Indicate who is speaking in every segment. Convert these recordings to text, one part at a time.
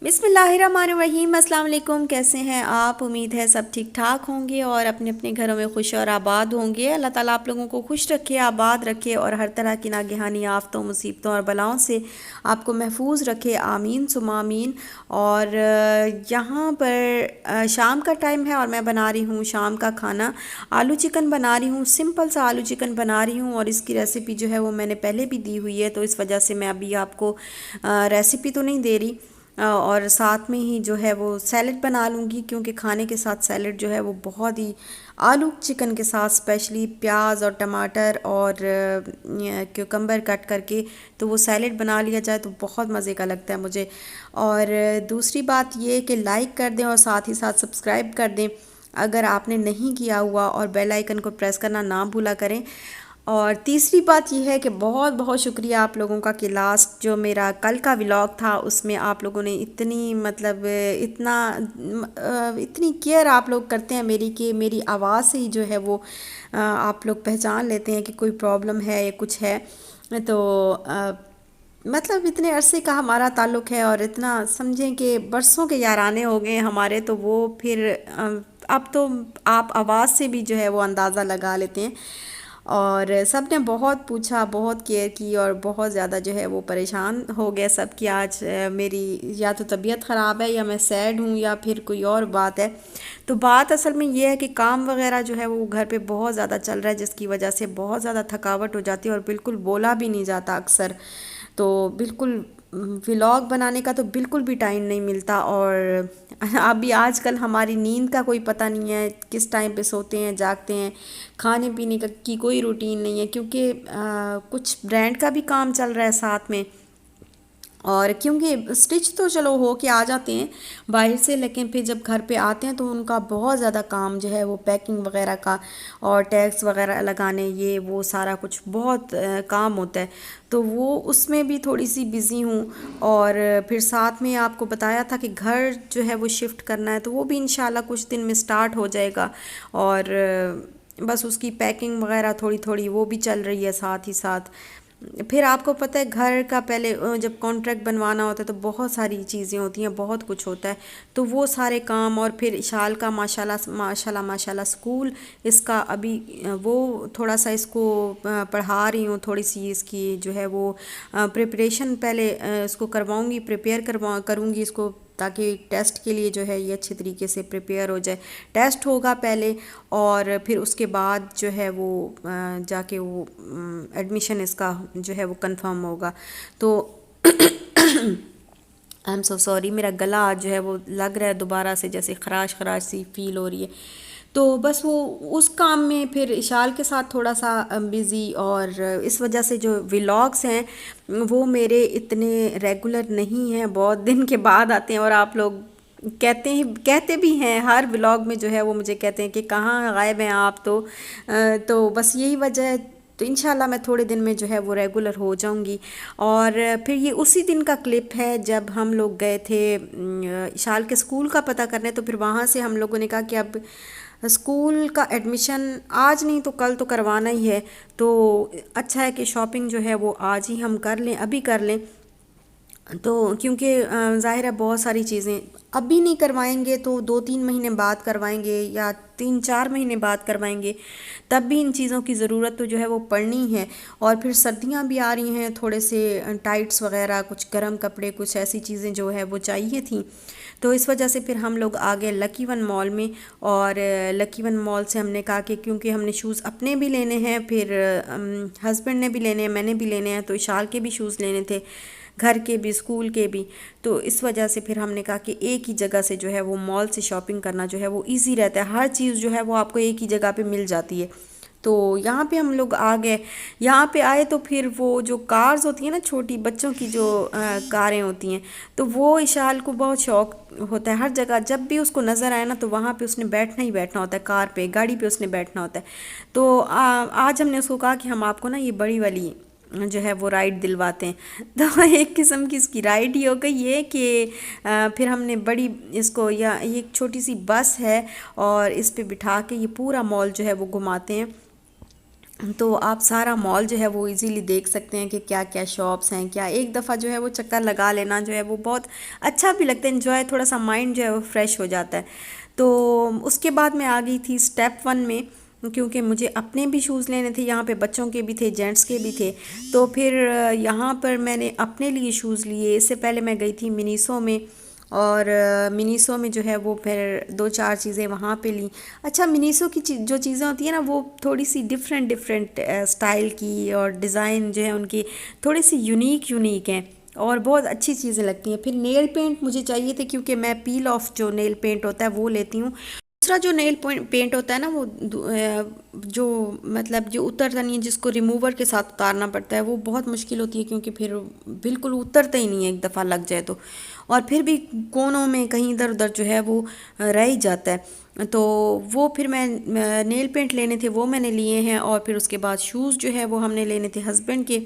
Speaker 1: बिस्मिल्लाहिर्रहमानिर्रहीम। अस्सलाम वालेकुम। कैसे हैं आप? उम्मीद है सब ठीक ठाक होंगे और अपने अपने घरों में खुश और आबाद होंगे। अल्लाह ताला आप लोगों को खुश रखे, आबाद रखे और हर तरह की नागहानी आफतों, मुसीबतों और बलाओं से आपको महफूज रखे। आमीन सुमा आमीन। और यहाँ पर शाम का टाइम है और मैं बना रही हूँ शाम का खाना। आलू चिकन बना रही हूँ, सिंपल सा आलू चिकन बना रही हूँ और इसकी रेसिपी जो है वो मैंने पहले भी दी हुई है, तो इस वजह से मैं अभी आपको रेसिपी तो नहीं दे रही। और साथ में ही जो है वो सैलेड बना लूँगी, क्योंकि खाने के साथ सैलेड जो है वो बहुत ही, आलू चिकन के साथ स्पेशली प्याज और टमाटर और क्यूकम्बर कट करके तो वो सैलेड बना लिया जाए तो बहुत मज़े का लगता है मुझे। और दूसरी बात ये कि लाइक कर दें और साथ ही साथ सब्सक्राइब कर दें अगर आपने नहीं किया हुआ, और बेल आइकन को प्रेस करना ना भूला करें। और तीसरी बात यह है कि बहुत बहुत शुक्रिया आप लोगों का कि लास्ट जो मेरा कल का व्लॉग था उसमें आप लोगों ने इतनी मतलब इतनी केयर आप लोग करते हैं मेरी, कि मेरी आवाज़ से ही जो है वो आप लोग पहचान लेते हैं कि कोई प्रॉब्लम है या कुछ है। तो मतलब इतने अरसे का हमारा ताल्लुक़ है और इतना समझें कि बरसों के याराने हो गए हमारे, तो वो फिर अब तो आप आवाज़ से भी जो है वो अंदाज़ा लगा लेते हैं। और सब ने बहुत पूछा, बहुत केयर की और बहुत ज़्यादा जो है वो परेशान हो गए सब कि आज मेरी या तो तबीयत ख़राब है या मैं सैड हूँ या फिर कोई और बात है। तो बात असल में ये है कि काम वगैरह जो है वो घर पे बहुत ज़्यादा चल रहा है, जिसकी वजह से बहुत ज़्यादा थकावट हो जाती है और बिल्कुल बोला भी नहीं जाता अक्सर। तो बिल्कुल व्लॉग बनाने का तो बिल्कुल भी टाइम नहीं मिलता। और अभी आजकल हमारी नींद का कोई पता नहीं है, किस टाइम पे सोते हैं जागते हैं। खाने पीने का की कोई रूटीन नहीं है, क्योंकि कुछ ब्रांड का भी काम चल रहा है साथ में। और क्योंकि स्टिच तो चलो हो के आ जाते हैं बाहर से, लेकिन फिर जब घर पे आते हैं तो उनका बहुत ज़्यादा काम जो है वो पैकिंग वगैरह का और टैग्स वगैरह लगाने, ये वो सारा कुछ बहुत काम होता है। तो वो उसमें भी थोड़ी सी बिज़ी हूँ। और फिर साथ में आपको बताया था कि घर जो है वो शिफ्ट करना है, तो वो भी इंशाल्लाह कुछ दिन में स्टार्ट हो जाएगा। और बस उसकी पैकिंग वगैरह थोड़ी थोड़ी वो भी चल रही है साथ ही साथ। फिर आपको पता है घर का पहले जब कॉन्ट्रैक्ट बनवाना होता है तो बहुत सारी चीज़ें होती हैं, बहुत कुछ होता है। तो वो सारे काम, और फिर इशाल का माशाल्लाह माशाल्लाह माशाल्लाह स्कूल इसका अभी वो थोड़ा सा इसको पढ़ा रही हूँ, थोड़ी सी इसकी जो है वो प्रिपरेशन पहले इसको करवाऊँगी, प्रिपेयर करूँगी इसको, ताकि टेस्ट के लिए जो है ये अच्छे तरीके से प्रिपेयर हो जाए। टेस्ट होगा पहले और फिर उसके बाद जो है वो जाके वो एडमिशन इसका जो है वो कंफर्म होगा। तो आई एम सो सॉरी, मेरा गला आज जो है वो लग रहा है दोबारा से जैसे खराश खराश सी फील हो रही है। तो बस वो उस काम में फिर इशाल के साथ थोड़ा सा बिज़ी, और इस वजह से जो व्लॉग्स हैं वो मेरे इतने रेगुलर नहीं हैं, बहुत दिन के बाद आते हैं। और आप लोग कहते भी हैं हर व्लॉग में जो है वो मुझे कहते हैं कि कहाँ गायब हैं आप। तो बस यही वजह है। तो इंशाल्लाह मैं थोड़े दिन में जो है वो रेगुलर हो जाऊंगी। और फिर ये उसी दिन का क्लिप है जब हम लोग गए थे इशाल के स्कूल का पता करने। तो फिर वहाँ से हम लोगों ने कहा कि अब स्कूल का एडमिशन आज नहीं तो कल तो करवाना ही है, तो अच्छा है कि शॉपिंग जो है वो आज ही हम कर लें, अभी कर लें। तो क्योंकि ज़ाहिर है बहुत सारी चीज़ें अभी नहीं करवाएंगे तो 2-3 महीने बाद करवाएंगे या 3-4 महीने बाद करवाएंगे, तब भी इन चीज़ों की ज़रूरत तो जो है वो पड़नी है। और फिर सर्दियां भी आ रही हैं, थोड़े से टाइट्स वगैरह, कुछ गर्म कपड़े, कुछ ऐसी चीज़ें जो है वो चाहिए थी। तो इस वजह से फिर हम लोग आ गए लकी वन मॉल में। और लकी वन मॉल से हमने कहा कि क्योंकि हमने शूज़ अपने भी लेने हैं, फिर हस्बैंड ने भी लेने हैं, मैंने भी लेने हैं, तो इशाल के भी शूज़ लेने थे, घर के भी, स्कूल के भी। तो इस वजह से फिर हमने कहा कि एक ही जगह से जो है वो मॉल से शॉपिंग करना जो है वो इजी रहता है, हर चीज़ जो है वो आपको एक ही जगह पे मिल जाती है। तो यहाँ पे हम लोग आ गए। यहाँ पे आए तो फिर वो जो कार्स होती हैं ना, छोटी बच्चों की जो कारें होती हैं, तो वो इशाल को बहुत शौक होता है। हर जगह जब भी उसको नज़र आए ना तो वहाँ पे उसने बैठना ही बैठना होता है, कार पे, गाड़ी पे उसने बैठना होता है। तो आज हमने उसको कहा कि हम आपको ना ये बड़ी वाली जो है वो राइड दिलवाते हैं। तो एक किस्म की इसकी राइड ही हो गई ये कि फिर हमने बड़ी इसको, या ये एक छोटी सी बस है और इस पे बिठा के ये पूरा मॉल जो है वो घुमाते हैं। तो आप सारा मॉल जो है वो इजीली देख सकते हैं कि क्या क्या शॉप्स हैं। क्या एक दफ़ा जो है वो चक्कर लगा लेना जो है वो बहुत अच्छा भी लगता है, इन्जॉय, थोड़ा सा माइंड जो है वो फ्रेश हो जाता है। तो उसके बाद मैं आ गई थी स्टेप वन में, क्योंकि मुझे अपने भी शूज़ लेने थे, यहाँ पे बच्चों के भी थे, जेंट्स के भी थे। तो फिर यहाँ पर मैंने अपने लिए शूज़ लिए। इससे पहले मैं गई थी मिनीसो में, और मिनीसो में जो है वो फिर दो चार चीज़ें वहाँ पे ली। अच्छा, मिनीसो की जो चीज़ें होती हैं ना वो थोड़ी सी डिफरेंट डिफरेंट स्टाइल की, और डिज़ाइन जो है उनकी थोड़ी सी यूनिक यूनिक हैं, और बहुत अच्छी चीज़ें लगती हैं। फिर नेल पेंट मुझे चाहिए थे, क्योंकि मैं पील ऑफ जो नेल पेंट होता है वो लेती हूँ। दूसरा जो नेल पेंट होता है ना वो जो मतलब जो उतरता नहीं है, जिसको रिमूवर के साथ उतारना पड़ता है, वो बहुत मुश्किल होती है, क्योंकि फिर बिल्कुल उतरता ही नहीं है एक दफ़ा लग जाए तो, और फिर भी कोनों में कहीं इधर उधर जो है वो रह ही जाता है। तो वो फिर मैं नेल पेंट लेने थे, वो मैंने लिए हैं। और फिर उसके बाद शूज़ जो है वो हमने लेने थे हस्बैंड के।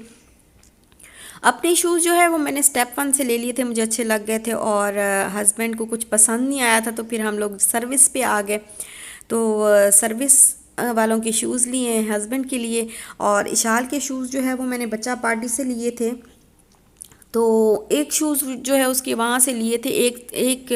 Speaker 1: अपने शूज़ जो है वो मैंने स्टेप वन से ले लिए थे, मुझे अच्छे लग गए थे, और हस्बैंड को कुछ पसंद नहीं आया था, तो फिर हम लोग सर्विस पे आ गए। तो सर्विस वालों के शूज़ लिए हैं हस्बैंड के लिए। और इशाल के शूज़ जो है वो मैंने बच्चा पार्टी से लिए थे। तो एक शूज़ जो है उसके वहाँ से लिए थे, एक एक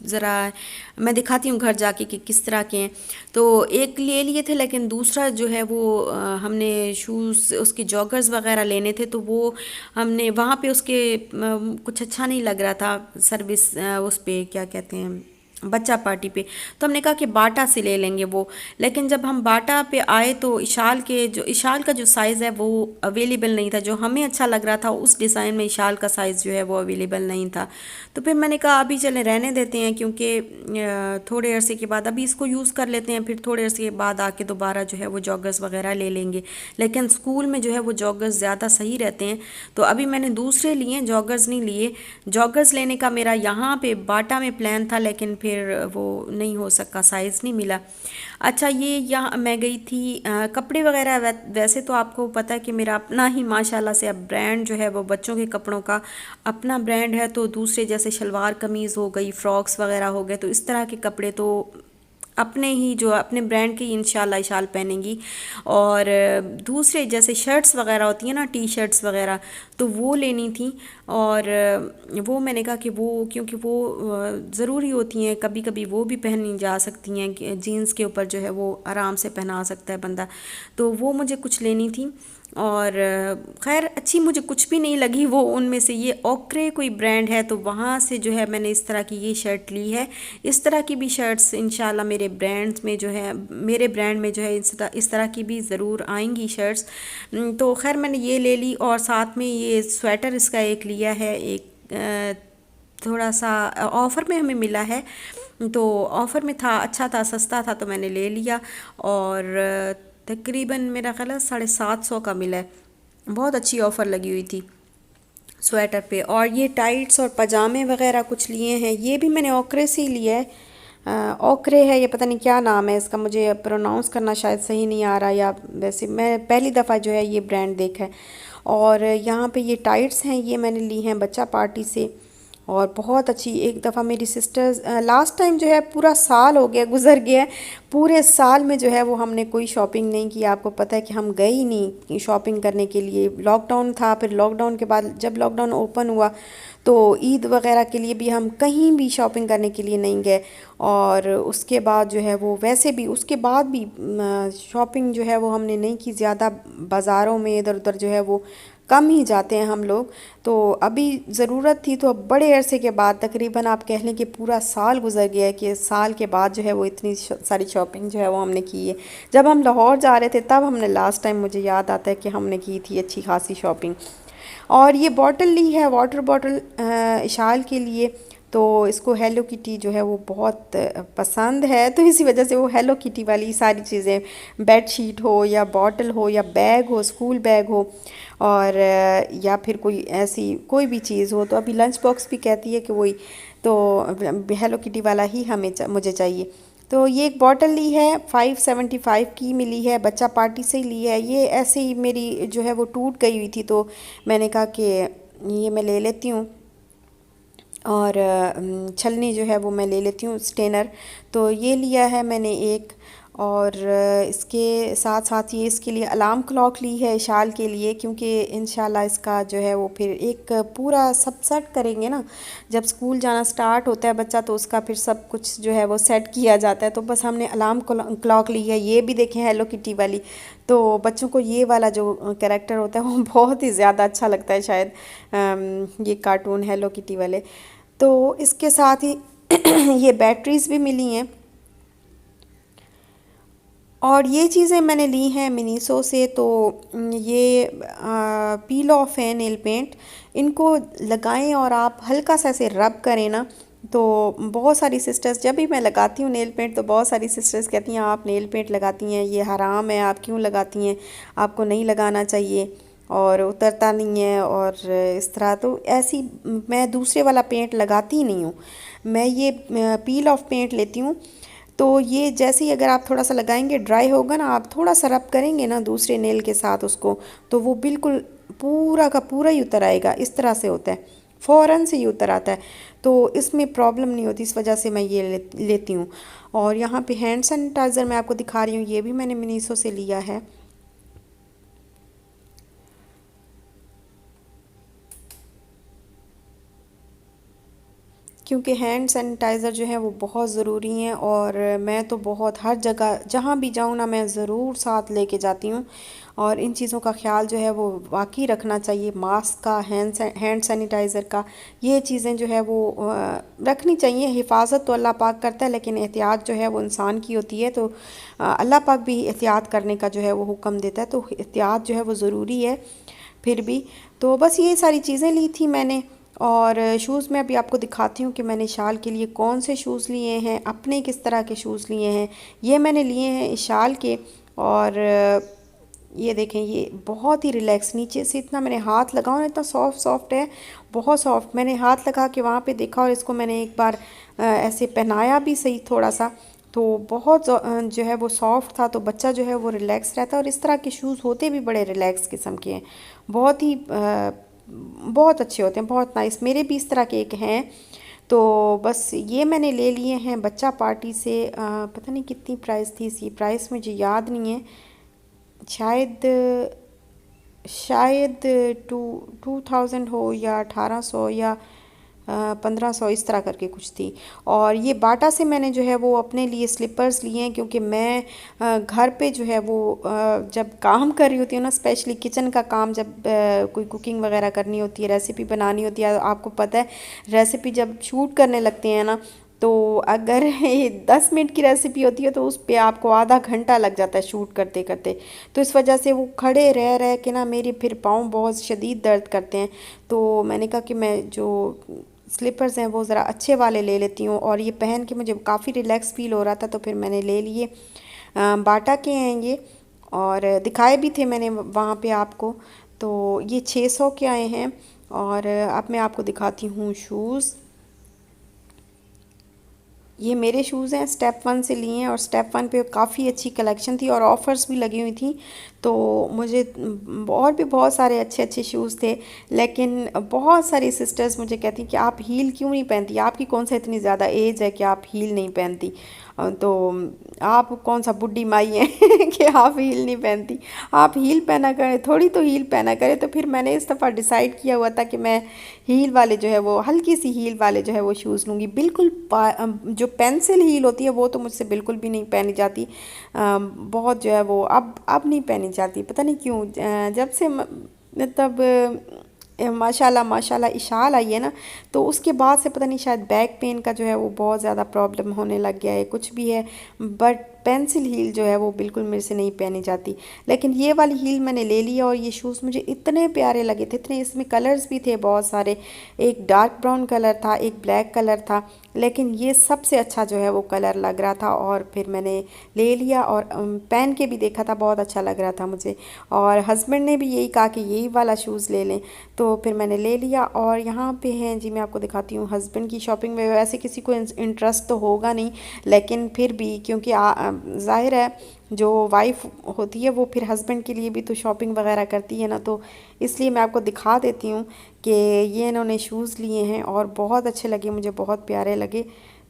Speaker 1: ज़रा मैं दिखाती हूँ घर जाके कि किस तरह के हैं। तो एक ले लिए थे, लेकिन दूसरा जो है वो हमने शूज़ उसके जॉगर्स वगैरह लेने थे, तो वो हमने वहाँ पे उसके कुछ अच्छा नहीं लग रहा था सर्विस, उस पे क्या कहते हैं, बच्चा पार्टी पे। तो हमने कहा कि बाटा से ले लेंगे वो। लेकिन जब हम बाटा पे आए तो इशाल का जो साइज़ है वो अवेलेबल नहीं था, जो हमें अच्छा लग रहा था उस डिज़ाइन में इशाल का साइज़ जो है वो अवेलेबल नहीं था। तो फिर मैंने कहा अभी चले रहने देते हैं, क्योंकि थोड़े अरसे के बाद अभी इसको यूज़ कर लेते हैं, फिर थोड़े अरसे के बाद आके दोबारा जो है वो जॉगर्स वगैरह ले लेंगे। लेकिन स्कूल में जो है वो जॉगर्स ज़्यादा सही रहते हैं, तो अभी मैंने दूसरे लिए, जॉगर्स नहीं लिए। जॉगर्स लेने का मेरा यहाँ पे बाटा में प्लान था, लेकिन फिर वो नहीं हो सका, साइज़ नहीं मिला। अच्छा, ये यहाँ मैं गई थी कपड़े वगैरह, वैसे तो आपको पता है कि मेरा अपना ही माशाल्लाह से अब ब्रांड जो है वो बच्चों के कपड़ों का अपना ब्रांड है। तो दूसरे जैसे शलवार कमीज़ हो गई, फ्रॉक्स वगैरह हो गए, तो इस तरह के कपड़े तो अपने ही जो अपने ब्रांड की इंशाल्लाह इशाल पहनेंगी। और दूसरे जैसे शर्ट्स वगैरह होती हैं ना, टी शर्ट्स वगैरह, तो वो लेनी थी। और वो मैंने कहा कि वो, क्योंकि वो ज़रूरी होती हैं, कभी कभी वो भी पहनी जा सकती हैं, जीन्स के ऊपर जो है वो आराम से पहना सकता है बंदा। तो वो मुझे कुछ लेनी थी। और खैर अच्छी मुझे कुछ भी नहीं लगी वो, उनमें से ये ओक्रे कोई ब्रांड है, तो वहाँ से जो है मैंने इस तरह की ये शर्ट ली है। इस तरह की भी शर्ट्स इंशाल्लाह मेरे ब्रांड्स में जो है, मेरे ब्रांड में जो है इस तरह की भी ज़रूर आएंगी शर्ट्स। तो खैर मैंने ये ले ली, और साथ में ये स्वेटर इसका एक लिया है, एक थोड़ा सा ऑफ़र में हमें मिला है, तो ऑफ़र में था, अच्छा था, सस्ता था, तो मैंने ले लिया। और तकरीबन मेरा ख्याल है 750 का मिला है, बहुत अच्छी ऑफ़र लगी हुई थी स्वेटर पे। और ये टाइट्स और पजामे वगैरह कुछ लिए हैं, ये भी मैंने ओकरे से ही लिया है। ओकरे है, ये पता नहीं क्या नाम है इसका, मुझे प्रोनाउंस करना शायद सही नहीं आ रहा, या वैसे मैं पहली दफ़ा जो है ये ब्रांड देखा है। और यहाँ पे ये टाइट्स हैं, ये मैंने ली हैं बच्चा पार्टी से, और बहुत अच्छी। एक दफ़ा मेरी सिस्टर्स, लास्ट टाइम जो है पूरा साल हो गया, गुजर गया है, पूरे साल में जो है वो हमने कोई शॉपिंग नहीं की। आपको पता है कि हम गए ही नहीं शॉपिंग करने के लिए, लॉकडाउन था, फिर लॉकडाउन के बाद जब लॉकडाउन ओपन हुआ तो ईद वगैरह के लिए भी हम कहीं भी शॉपिंग करने के लिए नहीं गए। और उसके बाद जो है वो वैसे भी उसके बाद भी शॉपिंग जो है वो हमने नहीं की ज़्यादा, बाज़ारों में इधर उधर जो है वो कम ही जाते हैं हम लोग। तो अभी ज़रूरत थी, तो अब बड़े अरसे के बाद, तकरीबन आप कह लें कि पूरा साल गुजर गया है, कि साल के बाद जो है वो इतनी सारी शॉपिंग जो है वो हमने की है। जब हम लाहौर जा रहे थे तब हमने लास्ट टाइम, मुझे याद आता है कि हमने की थी अच्छी खासी शॉपिंग। और ये बॉटल ली है, वाटर बॉटल, इशाल के लिए। तो इसको हेलो किटी जो है वो बहुत पसंद है, तो इसी वजह से वो हेलो किटी वाली सारी चीज़ें, बेड शीट हो या बॉटल हो या बैग हो, स्कूल बैग हो, और या फिर कोई ऐसी कोई भी चीज़ हो, तो अभी लंच बॉक्स भी कहती है कि वही, तो हेलो किटी वाला ही मुझे चाहिए। तो ये एक बॉटल ली है, 575 की मिली है, बच्चा पार्टी से ही ली है। ये ऐसे ही मेरी जो है वो टूट गई हुई थी, तो मैंने कहा कि ये मैं ले लेती हूँ। और छलनी जो है वो मैं ले लेती हूँ, स्टेनर। तो ये लिया है मैंने एक। और इसके साथ साथ ये इसके लिए अलार्म क्लॉक ली है शाल के लिए, क्योंकि इंशाल्लाह इसका जो है वो फिर एक पूरा सब सेट करेंगे ना, जब स्कूल जाना स्टार्ट होता है बच्चा तो उसका फिर सब कुछ जो है वो सेट किया जाता है। तो बस हमने अलार्म क्लॉक ली है। ये भी देखें हेलो किटी वाली, तो बच्चों को ये वाला जो कैरेक्टर होता है वो बहुत ही ज़्यादा अच्छा लगता है शायद, ये कार्टून हेलो किटी वाले। तो इसके साथ ही ये बैटरीज भी मिली हैं। और ये चीज़ें मैंने ली हैं मिनीसो से। तो ये पील ऑफ है नेल पेंट, इनको लगाएं और आप हल्का सा ऐसे रब करें ना, तो बहुत सारी सिस्टर्स, जब भी मैं लगाती हूँ नेल पेंट तो बहुत सारी सिस्टर्स कहती हैं आप नेल पेंट लगाती हैं, ये हराम है, आप क्यों लगाती हैं, आपको नहीं लगाना चाहिए और उतरता नहीं है और इस तरह। तो ऐसी मैं दूसरे वाला पेंट लगाती ही नहीं हूँ, मैं ये पील ऑफ पेंट लेती हूँ। तो ये जैसे ही अगर आप थोड़ा सा लगाएंगे ड्राई होगा ना, आप थोड़ा सा रब करेंगे ना दूसरे नेल के साथ उसको, तो वो बिल्कुल पूरा का पूरा ही उतर आएगा। इस तरह से होता है, फ़ौरन से ही उतर आता है, तो इसमें प्रॉब्लम नहीं होती। इस वजह से मैं ये लेती हूँ। और यहाँ पे हैंड सैनिटाइज़र मैं आपको दिखा रही हूँ, ये भी मैंने मिनीसो से लिया है। क्योंकि हैंड सैनिटाइज़र जो है वो बहुत ज़रूरी हैं, और मैं तो बहुत हर जगह जहाँ भी जाऊँ ना मैं ज़रूर साथ लेके जाती हूँ। और इन चीज़ों का ख्याल जो है वो वाकई रखना चाहिए, मास्क का, हैंड सैनिटाइज़र का, ये चीज़ें जो है वो रखनी चाहिए। हिफाजत तो अल्लाह पाक करता है, लेकिन एहतियात जो है वो इंसान की होती है। तो अल्लाह पाक भी एहतियात करने का जो है वो हुक्म देता है, तो एहतियात जो है वो ज़रूरी है फिर भी। तो बस ये सारी चीज़ें ली थी मैंने। और शूज़ में अभी आपको दिखाती हूँ कि मैंने शाल के लिए कौन से शूज़ लिए हैं, अपने किस तरह के शूज़ लिए हैं। ये मैंने लिए हैं इस शाल के। और ये देखें, ये बहुत ही रिलैक्स, नीचे से इतना मैंने हाथ लगाओ ना इतना सॉफ्ट सॉफ्ट है, बहुत सॉफ्ट। मैंने हाथ लगा के वहाँ पे देखा और इसको मैंने एक बार ऐसे पहनाया भी सही थोड़ा सा, तो बहुत जो है वो सॉफ्ट था, तो बच्चा जो है वो रिलैक्स रहता है। और इस तरह के शूज़ होते भी बड़े रिलैक्स किस्म के हैं, बहुत ही बहुत अच्छे होते हैं, बहुत नाइस। मेरे भी इस तरह के एक हैं। तो बस ये मैंने ले लिए हैं बच्चा पार्टी से। पता नहीं कितनी प्राइस थी इसकी, प्राइस मुझे याद नहीं है, शायद शायद टू 2000 हो या 1800 या 1500, इस तरह करके कुछ थी। और ये बाटा से मैंने जो है वो अपने लिए स्लीपर्स लिए हैं, क्योंकि मैं घर पे जो है वो जब काम कर रही होती हूँ ना, स्पेशली किचन का काम, जब कोई कुकिंग वगैरह करनी होती है, रेसिपी बनानी होती है, आपको पता है रेसिपी जब शूट करने लगते हैं ना, तो अगर ये 10 मिनट की रेसिपी होती है तो उस पे आपको आधा घंटा लग जाता है शूट करते करते। तो इस वजह से वो खड़े रह रह के ना मेरे फिर पाँव बहुत शदीद दर्द करते हैं। तो मैंने कहा कि मैं जो स्लीपर्स हैं वो ज़रा अच्छे वाले ले लेती हूँ, और ये पहन के मुझे काफ़ी रिलैक्स फील हो रहा था, तो फिर मैंने ले लिए। बाटा के हैं ये, और दिखाए भी थे मैंने वहाँ पे आपको। तो ये 600 के आए हैं। और अब मैं आपको दिखाती हूँ शूज़। ये मेरे शूज़ हैं, स्टेप वन से लिए हैं, और स्टेप वन पे काफ़ी अच्छी कलेक्शन थी और ऑफ़र्स भी लगी हुई थी। तो मुझे और भी बहुत सारे अच्छे अच्छे शूज़ थे, लेकिन बहुत सारी सिस्टर्स मुझे कहती कि आप हील क्यों नहीं पहनती, आपकी कौन सा इतनी ज़्यादा एज है कि आप हील नहीं पहनती, तो आप कौन सा बुढ़ी माई हैं कि आप हील नहीं पहनती, आप हील पहना करें, थोड़ी तो हील पहना करें। तो फिर मैंने इस दफ़ा डिसाइड किया हुआ था कि मैं हील वाले जो है वो, हल्की सी हील वाले जो है वो शूज़ लूँगी। बिल्कुल जो पेंसिल हील होती है वो तो मुझसे बिल्कुल भी नहीं पहनी जाती, बहुत जो है वो अब नहीं पहनी जाती, पता नहीं क्यों। जब से मतलब माशाल्लाह माशाल्लाह इशाल आई है ना, तो उसके बाद से पता नहीं शायद बैक पेन का जो है वो बहुत ज़्यादा प्रॉब्लम होने लग गया है, कुछ भी है, बट पेंसिल हील जो है वो बिल्कुल मेरे से नहीं पहनी जाती। लेकिन ये वाली हील मैंने ले ली, और ये शूज़ मुझे इतने प्यारे लगे थे, इतने, इसमें कलर्स भी थे बहुत सारे, एक डार्क ब्राउन कलर था, एक ब्लैक कलर था, लेकिन ये सबसे अच्छा जो है वो कलर लग रहा था। और फिर मैंने ले लिया और पहन के भी देखा था, बहुत अच्छा लग रहा था मुझे। और हस्बैंड ने भी यही कहा कि यही वाला शूज़ ले लें, तो फिर मैंने ले लिया। और यहाँ पे हैं जी, मैं आपको दिखाती हूँ हस्बैंड की शॉपिंग में। वैसे किसी को इंटरेस्ट तो होगा नहीं, लेकिन फिर भी क्योंकि ज़ाहिर है जो वाइफ होती है वो फिर हस्बैंड के लिए भी तो शॉपिंग वगैरह करती है ना, तो इसलिए मैं आपको दिखा देती हूँ कि ये इन्होंने शूज़ लिए हैं और बहुत अच्छे लगे मुझे, बहुत प्यारे लगे।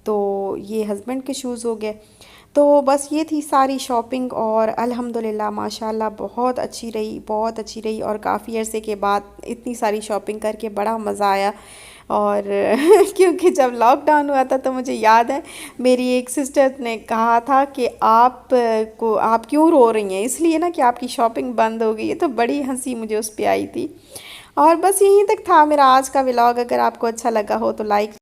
Speaker 1: तो ये हस्बैंड के शूज़ हो गए। तो बस ये थी सारी शॉपिंग, और अल्हम्दुलिल्लाह माशाल्लाह बहुत अच्छी रही, बहुत अच्छी रही, और काफ़ी अरसे के बाद इतनी सारी शॉपिंग करके बड़ा मज़ा आया। और क्योंकि जब लॉकडाउन हुआ था तो मुझे याद है मेरी एक सिस्टर ने कहा था कि आप क्यों रो रही हैं, इसलिए ना कि आपकी शॉपिंग बंद हो गई है। तो बड़ी हंसी मुझे उस पे आई थी। और बस यहीं तक था मेरा आज का व्लॉग। अगर आपको अच्छा लगा हो तो लाइक